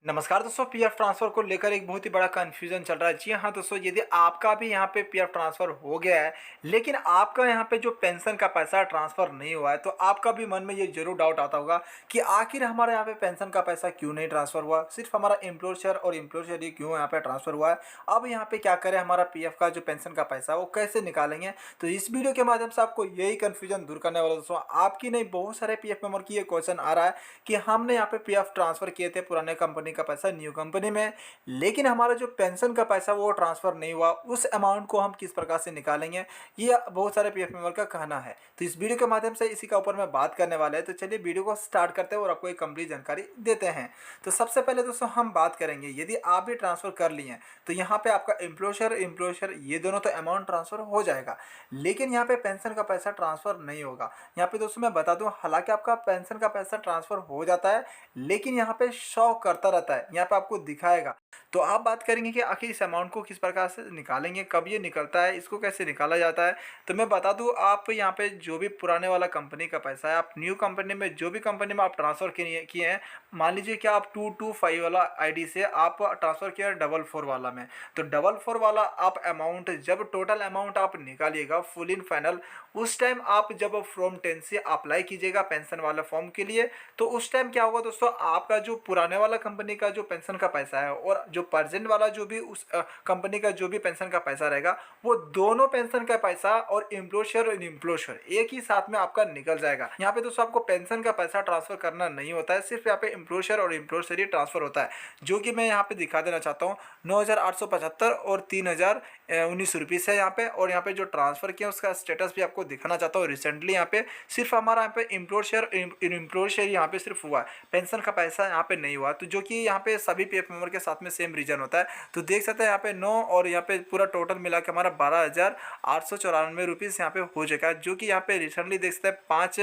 नमस्कार दोस्तों, PF transfer को लेकर एक बहुत ही बड़ा कन्फ्यूज़न चल रहा है। जी हाँ दोस्तों, यदि आपका भी यहाँ पे पीएफ ट्रांसफ़र हो गया है, लेकिन आपका यहाँ पे जो पेंशन का पैसा ट्रांसफ़र नहीं हुआ है, तो आपका भी मन में ये ज़रूर डाउट आता होगा कि आखिर हमारे यहाँ पे पेंशन का पैसा क्यों नहीं ट्रांसफ़र हुआ? सिर्फ़ हमारा एम्प्लॉयर शेयर और एम्प्लॉयर शेयर ही क्यों यहाँ पे ट्रांसफ़र हुआ है? अब यहाँ पे क्या करें, हमारा पीएफ का जो पेंशन का पैसा है, वो कैसे निकालेंगे? तो इस वीडियो के माध्यम से आपको यही कन्फ्यूज़न दूर करने वाला हूं दोस्तों। आपकी नहीं, बहुत सारे पीएफ मेंबर की ये क्वेश्चन आ रहा है कि हमने यहाँ पे पीएफ ट्रांसफ़र किए थे पुराने कंपनी का पैसा न्यू कंपनी में, लेकिन हमारा जो पेंशन का पैसा वो ट्रांसफ़र नहीं हुआ। उस अमाउंट को हम किस प्रकार से निकालेंगे, ये बहुत सारे पीएफ मेंबर का कहना है। तो इस वीडियो के माध्यम से इसी का ऊपर में बात करने वाले हैं। तो चलिए वीडियो को स्टार्ट करते हैं और आपको एक कंप्लीट जानकारी देते हैं। तो सबसे पहले दोस्तों हम बात करेंगे, यदि आप भी ट्रांसफ़र कर लिए हैं तो यहाँ पे आपका एम्प्लॉयर ये दोनों तो अमाउंट ट्रांसफ़र हो जाएगा, लेकिन यहाँ पे पेंशन का पैसा ट्रांसफ़र नहीं होगा। यहाँ पे दोस्तों मैं बता दूं, हालांकि आपका पेंशन का पैसा ट्रांसफ़र हो जाता है, लेकिन यहाँ पे शो करता रहता है, यहाँ पे आपको दिखाएगा। तो आप बात करेंगे कि आखिर इस अमाउंट को किस प्रकार से निकालेंगे, कब ये निकलता है, इसको कैसे निकाला जाता है। तो मैं बता दूं, आप यहाँ पे जो भी पुराने वाला कंपनी का पैसा है, आप न्यू कंपनी में जो भी कंपनी में आप ट्रांसफ़र किए हैं, मान लीजिए कि आप 225 वाला आईडी से आप ट्रांसफ़र किया 44 वाला में, तो 44 वाला आप अमाउंट जब टोटल अमाउंट आप निकालिएगा फुल इन फाइनल, उस टाइम आप जब फॉर्म 10 से अप्लाई कीजिएगा पेंशन वाला फॉर्म के लिए, तो उस टाइम क्या होगा दोस्तों, आपका जो पुराने वाला कंपनी का जो पेंशन का पैसा है और जो प्रेजेंट वाला जो भी उस कंपनी का जो भी पेंशन का पैसा रहेगा, वो दोनों पेंशन का पैसा और एम्प्लॉयर एक ही साथ में आपका निकल जाएगा। यहाँ पे दोस्तों आपको पेंशन का पैसा ट्रांसफर करना नहीं होता है, सिर्फ यहाँ पे एम्प्लॉयर और एम्प्लॉयर ही ट्रांसफर होता है, जो कि मैं यहाँ पे दिखा देना चाहता हूँ। 9,875 और 3,019 रुपीज़ है यहाँ पे, और यहाँ पे जो ट्रांसफर किया उसका स्टेटस भी आपको दिखाना चाहता हूँ। रिसेंटली यहाँ पे सिर्फ हमारा यहाँ पे एम्प्लॉयर शेयर यहाँ पे सिर्फ हुआ है, पेंशन का पैसा यहाँ पे नहीं हुआ, तो जो कि यहाँ पे सभी पीएफ मेंबर के साथ में सेम रीजन होता है। तो देख सकते हैं यहाँ पे 9 और यहाँ पे पूरा टोटल मिला के हमारा 12,894 रुपीज़ यहाँ पे हो चुका है, जो कि यहाँ पे रिसेंटली देख सकते हैं 5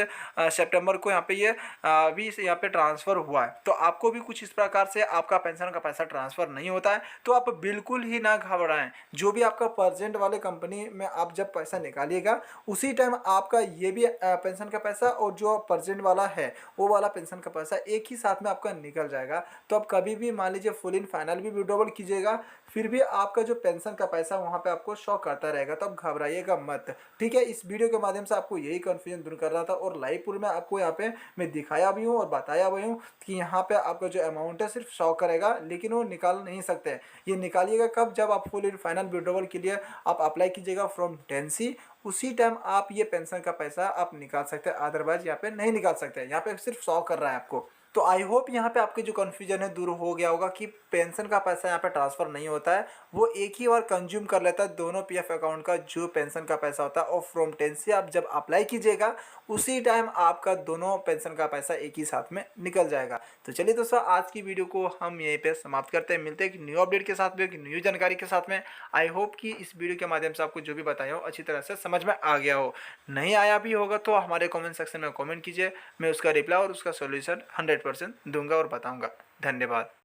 सितंबर को यहाँ पे ये अभी यहाँ पे ट्रांसफ़र हुआ है। तो आपको भी कुछ इस प्रकार से आपका पेंशन का पैसा ट्रांसफ़र नहीं होता है, तो आप बिल्कुल ही ना घबराएं। जो भी आपका प्रेजेंट वाले कंपनी में आप जब पैसा निकालिएगा, उसी टाइम आपका ये भी पेंशन का पैसा और जो प्रेजेंट वाला है वो वाला पेंशन का पैसा एक ही साथ में आपका निकल जाएगा। तो आप कभी भी मान लीजिए फुल इन फाइनल भी विड्रॉवल कीजिएगा, फिर भी आपका जो पेंशन का पैसा वहाँ पे आपको शो करता रहेगा, तो आप घबराइएगा मत। ठीक है, इस वीडियो के माध्यम से आपको यही कन्फ्यूजन दूर कर रहा था, और लाइव प्रूफ में आपको यहाँ पे मैं दिखाया भी हूँ और बताया भी हूँ कि यहाँ पे आपका जो अमाउंट है सिर्फ शो करेगा, लेकिन वो निकाल नहीं सकते। ये निकालिएगा कब, जब आप फुल इन फाइनल विड्रॉवल के लिए आप अप्लाई कीजिएगा फ्रॉम 10C, उसी टाइम आप ये पेंशन का पैसा आप निकाल सकते हैं, अदरवाइज यहाँ पे नहीं निकाल सकते। यहाँ पे सिर्फ शो कर रहा है आपको। तो आई होप यहाँ पे आपके जो कन्फ्यूजन है दूर हो गया होगा कि पेंशन का पैसा यहाँ पे ट्रांसफ़र नहीं होता है, वो एक ही बार कंज्यूम कर लेता है दोनों पीएफ अकाउंट का जो पेंशन का पैसा होता है, और फ्रॉम 10 से आप जब अप्लाई कीजिएगा उसी टाइम आपका दोनों पेंशन का पैसा एक ही साथ में निकल जाएगा। तो चलिए दोस्तों, आज की वीडियो को हम यहीं पे समाप्त करते हैं। मिलते हैं एक न्यू अपडेट के साथ में, एक न्यू जानकारी के साथ में। आई होप कि इस वीडियो के माध्यम से आपको जो भी बताया हो अच्छी तरह से समझ में आ गया हो। नहीं आया भी होगा तो हमारे कमेंट सेक्शन में कमेंट कीजिए, मैं उसका रिप्लाई और उसका सॉल्यूशन 100% दूंगा और बताऊंगा। धन्यवाद।